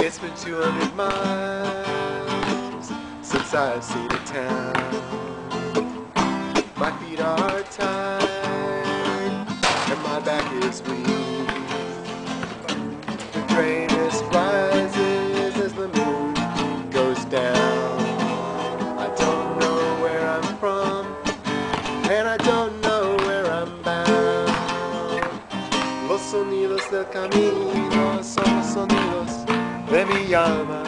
It's been 200 miles since I've seen a town. My feet are tired and my back is weak. The gray mist rises as the moon goes down. I don't know where I'm from and I don't know where I'm bound. Los sonidos del camino son los sonidos de mi alma.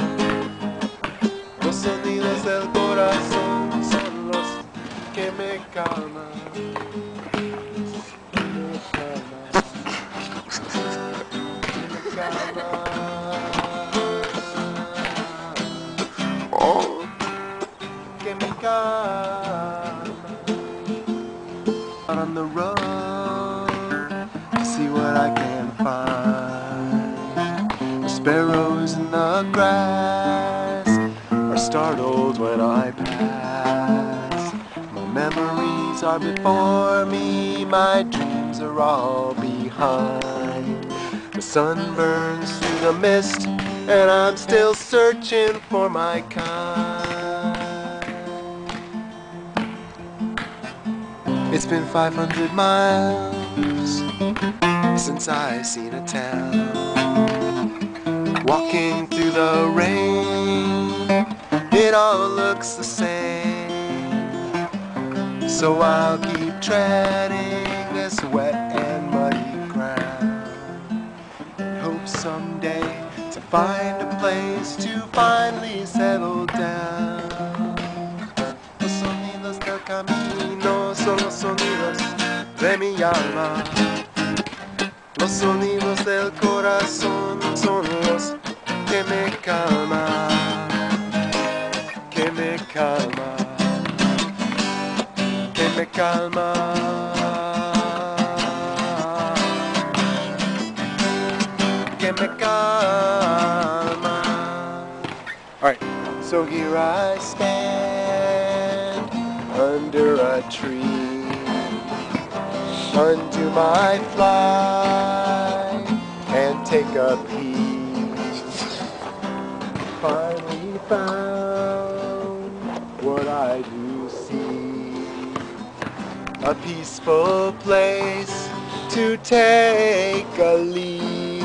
Los sonidos del corazón son los que me calman. Que me calma. Out on the road to see what I can find. The sparrows in the grass are startled when I pass. My memories are before me, my dreams are all behind. The sun burns through the mist and I'm still searching for my kind. It's been 500 miles since I've seen a town. Walking through the rain, it all looks the same. So I'll keep treading this wet and muddy ground, and hope someday to find a place to finally settle down. Los sonidos del camino son los sonidos de mi alma. Los sonidos del corazón son los que me calman, que me calman, que me calman, que me calman. Alright, so here I stand under a tree. Undo my fly and take a peek. Finally found what I do see, a peaceful place to take a leak.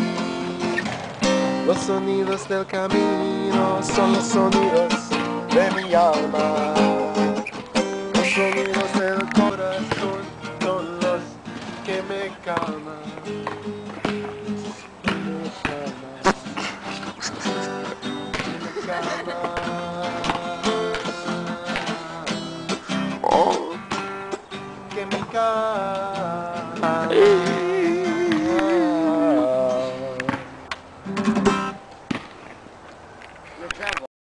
Los sonidos del camino son los sonidos de mi alma. Los sonidos del corazón son los que me calman, que me calman, que me calman, que me calman.